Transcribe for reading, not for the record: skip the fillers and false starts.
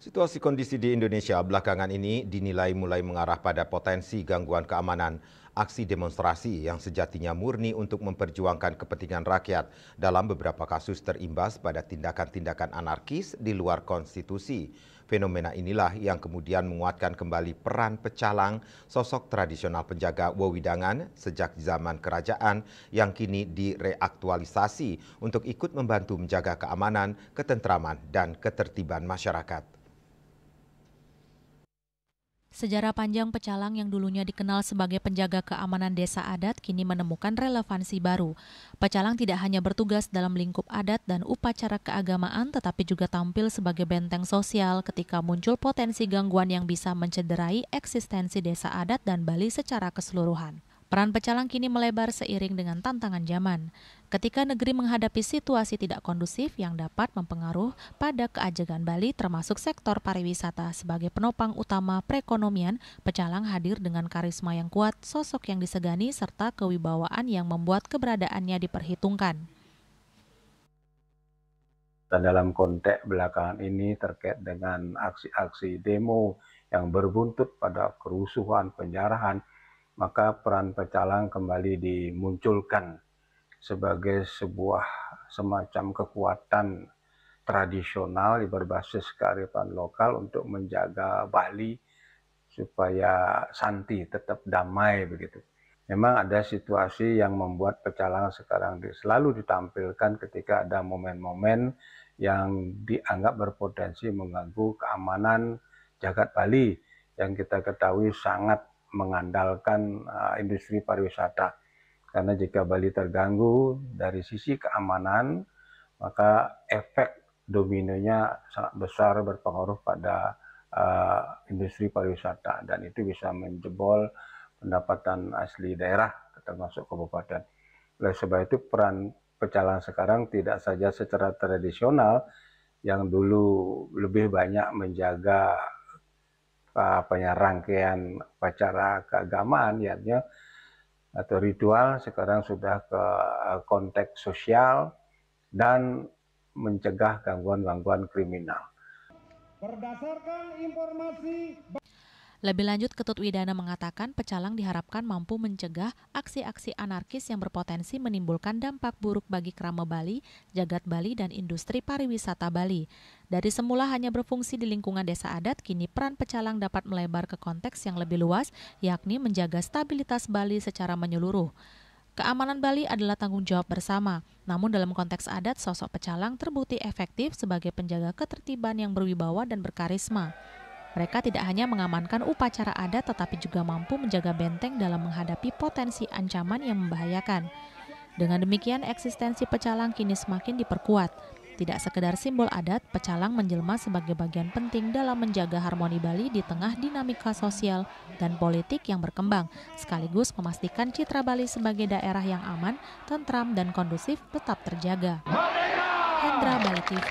Situasi kondisi di Indonesia belakangan ini dinilai mulai mengarah pada potensi gangguan keamanan. Aksi demonstrasi yang sejatinya murni untuk memperjuangkan kepentingan rakyat dalam beberapa kasus terimbas pada tindakan-tindakan anarkis di luar konstitusi. Fenomena inilah yang kemudian menguatkan kembali peran pecalang, sosok tradisional penjaga wewidangan sejak zaman kerajaan yang kini direaktualisasi untuk ikut membantu menjaga keamanan, ketentraman, dan ketertiban masyarakat. Sejarah panjang pecalang yang dulunya dikenal sebagai penjaga keamanan desa adat kini menemukan relevansi baru. Pecalang tidak hanya bertugas dalam lingkup adat dan upacara keagamaan, tetapi juga tampil sebagai benteng sosial ketika muncul potensi gangguan yang bisa mencederai eksistensi desa adat dan Bali secara keseluruhan. Peran pecalang kini melebar seiring dengan tantangan zaman. Ketika negeri menghadapi situasi tidak kondusif yang dapat mempengaruhi pada keajegan Bali termasuk sektor pariwisata sebagai penopang utama perekonomian, pecalang hadir dengan karisma yang kuat, sosok yang disegani serta kewibawaan yang membuat keberadaannya diperhitungkan. Dan dalam konteks belakangan ini terkait dengan aksi-aksi demo yang berbuntut pada kerusuhan, penjarahan, maka peran pecalang kembali dimunculkan sebagai sebuah semacam kekuatan tradisional berbasis kearifan lokal untuk menjaga Bali supaya santi, tetap damai begitu. Memang ada situasi yang membuat pecalang sekarang selalu ditampilkan ketika ada momen-momen yang dianggap berpotensi mengganggu keamanan jagat Bali yang kita ketahui sangat mengandalkan industri pariwisata. Karena jika Bali terganggu dari sisi keamanan, maka efek dominonya sangat besar berpengaruh pada industri pariwisata dan itu bisa menjebol pendapatan asli daerah termasuk kabupaten. Oleh sebab itu peran pecalang sekarang tidak saja secara tradisional yang dulu lebih banyak menjaga rangkaian upacara keagamaan atau ritual, sekarang sudah ke konteks sosial dan mencegah gangguan-gangguan kriminal. Berdasarkan informasi lebih lanjut, Ketut Widana mengatakan pecalang diharapkan mampu mencegah aksi-aksi anarkis yang berpotensi menimbulkan dampak buruk bagi Krama Bali, Jagat Bali, dan industri pariwisata Bali. Dari semula hanya berfungsi di lingkungan desa adat, kini peran pecalang dapat melebar ke konteks yang lebih luas, yakni menjaga stabilitas Bali secara menyeluruh. Keamanan Bali adalah tanggung jawab bersama, namun dalam konteks adat, sosok pecalang terbukti efektif sebagai penjaga ketertiban yang berwibawa dan berkarisma. Mereka tidak hanya mengamankan upacara adat tetapi juga mampu menjaga benteng dalam menghadapi potensi ancaman yang membahayakan. Dengan demikian, eksistensi pecalang kini semakin diperkuat. Tidak sekedar simbol adat, pecalang menjelma sebagai bagian penting dalam menjaga harmoni Bali di tengah dinamika sosial dan politik yang berkembang, sekaligus memastikan citra Bali sebagai daerah yang aman, tentram, dan kondusif tetap terjaga. Hendra, Bali TV.